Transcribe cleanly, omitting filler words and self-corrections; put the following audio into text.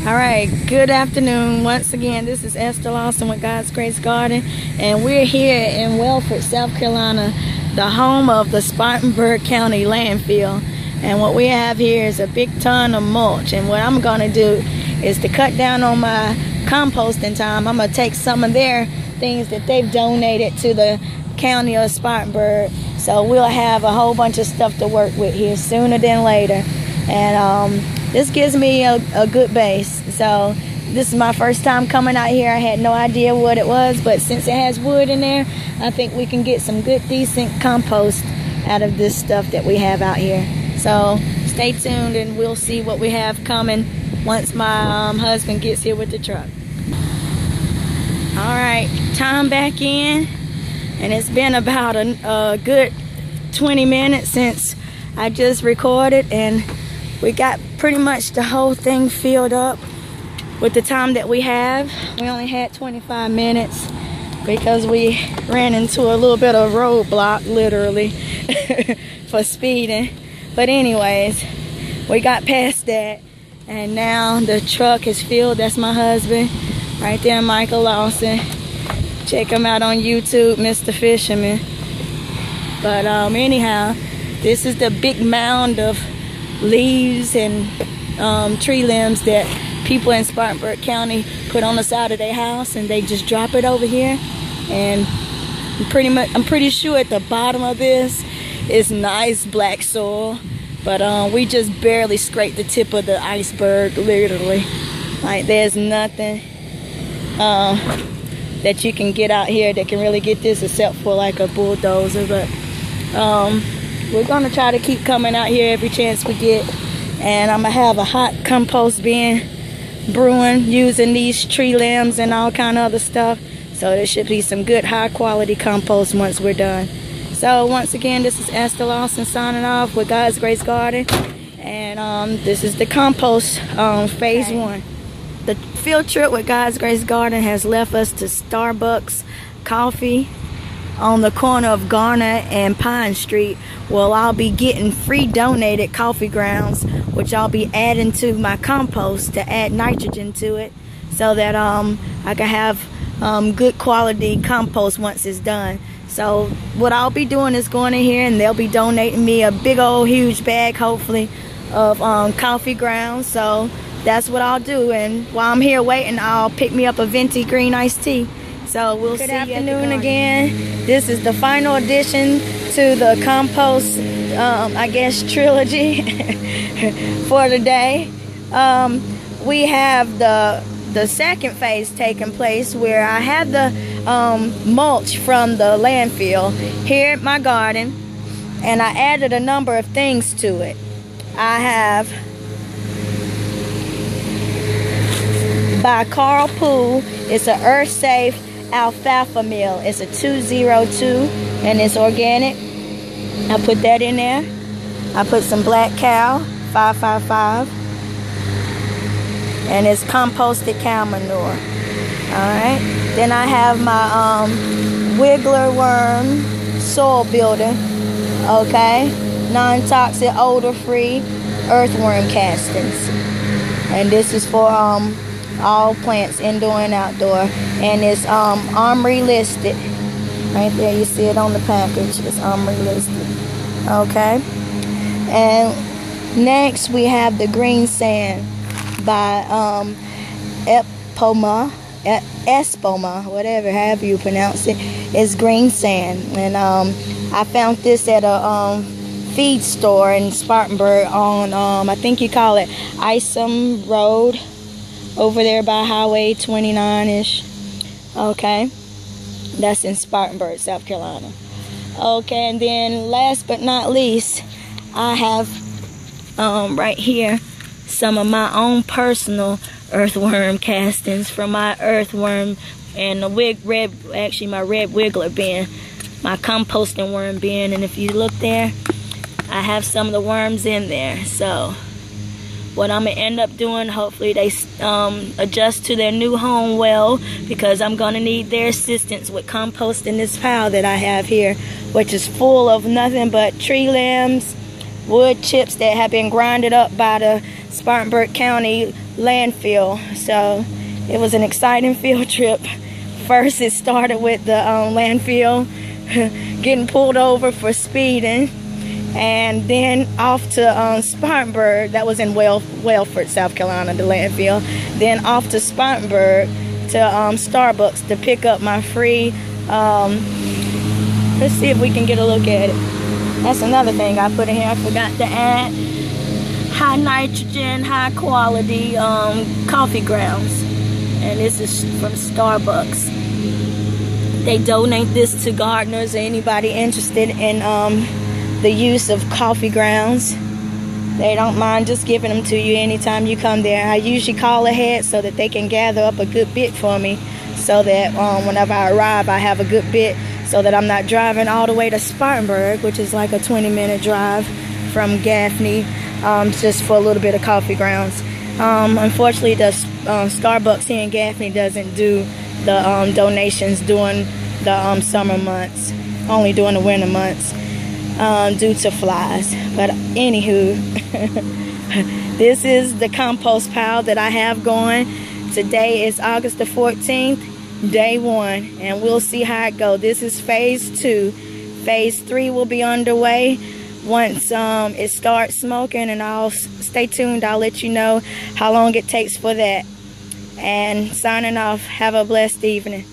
All right, good afternoon. Once again, this is Esther Lawson with God's Grace Garden, and we're here in Welford, South Carolina, the home of the Spartanburg County landfill. And what we have here is a big ton of mulch, and what I'm going to do is to cut down on my composting time. I'm going to take some of their things that they've donated to the county of Spartanburg, so we'll have a whole bunch of stuff to work with here sooner than later. And this gives me a good base. So this is my first time coming out here. I had no idea what it was, but since it has wood in there, I think we can get some good, decent compost out of this stuff that we have out here. So stay tuned and we'll see what we have coming once my husband gets here with the truck. All right, time back in, and it's been about a good 20 minutes since I just recorded, and we got pretty much the whole thing filled up with the time that we have. We only had 25 minutes because we ran into a little bit of roadblock, literally, for speeding. But anyways, we got past that, and now the truck is filled. That's my husband right there, Michael Lawson. Check him out on YouTube, Mr. Fisherman. But anyhow, this is the big mound of leaves and tree limbs that people in Spartanburg County put on the side of their house, and they just drop it over here. And I'm pretty sure at the bottom of this is nice black soil, but we just barely scraped the tip of the iceberg, literally. Like, there's nothing that you can get out here that can really get this except for like a bulldozer. But we're gonna try to keep coming out here every chance we get, and I'm gonna have a hot compost bin brewing using these tree limbs and all kind of other stuff. So there should be some good high quality compost once we're done. So once again, this is Esther Lawson signing off with God's Grace Garden, and this is the compost phase 1. The field trip with God's Grace Garden has left us to Starbucks Coffee on the corner of Garner and Pine Street. Well, I'll be getting free donated coffee grounds, which I'll be adding to my compost to add nitrogen to it, so that I can have good quality compost once it's done. So what I'll be doing is going in here, and they'll be donating me a big old huge bag, hopefully, of coffee grounds. So that's what I'll do, and while I'm here waiting, I'll pick me up a venti green iced tea. So we'll see you at the garden. Good afternoon again. This is the final addition to the compost, I guess, trilogy for the day. We have the second phase taking place, where I have the mulch from the landfill here at my garden, and I added a number of things to it. I have, by Carl Poole, it's an earth safe alfalfa meal. It's a 202 and it's organic. I put that in there. I put some black cow 555, and it's composted cow manure. Alright, then I have my wiggler worm soil builder, okay, non-toxic, odor free earthworm castings, and this is for all plants, indoor and outdoor, and it's armory listed right there. You see it on the package. It's armory listed. Okay, and next we have the green sand by Espoma, whatever, however you pronounce it. It's green sand, and I found this at a feed store in Spartanburg on I think you call it Isom Road, over there by Highway 29-ish. Okay, that's in Spartanburg, South Carolina. Okay, and then last but not least, I have right here some of my own personal earthworm castings from my earthworm and the my red wiggler bin, my composting worm bin. And if you look there, I have some of the worms in there. So what I'm gonna end up doing, hopefully they adjust to their new home well, because I'm gonna need their assistance with composting this pile that I have here, which is full of nothing but tree limbs, wood chips that have been grinded up by the Spartanburg County landfill. So it was an exciting field trip. First it started with the landfill getting pulled over for speeding, and then off to Spartanburg. That was in Wellford, South Carolina, the landfill. Then off to Spartanburg to Starbucks to pick up my free, let's see if we can get a look at it. That's another thing I put in here. I forgot to add high nitrogen, high quality coffee grounds. And this is from Starbucks. They donate this to gardeners or anybody interested in the use of coffee grounds. They don't mind just giving them to you anytime you come there. I usually call ahead so that they can gather up a good bit for me, so that whenever I arrive, I have a good bit, so that I'm not driving all the way to Spartanburg, which is like a 20-minute drive from Gaffney, just for a little bit of coffee grounds. Unfortunately, the Starbucks here in Gaffney doesn't do the donations during the summer months, only during the winter months, due to flies. But anywho, this is the compost pile that I have going. Today is August the 14th, day 1, and we'll see how it goes. This is phase 2. Phase 3 will be underway once it starts smoking, and I'll stay tuned. I'll let you know how long it takes for that. And signing off, have a blessed evening.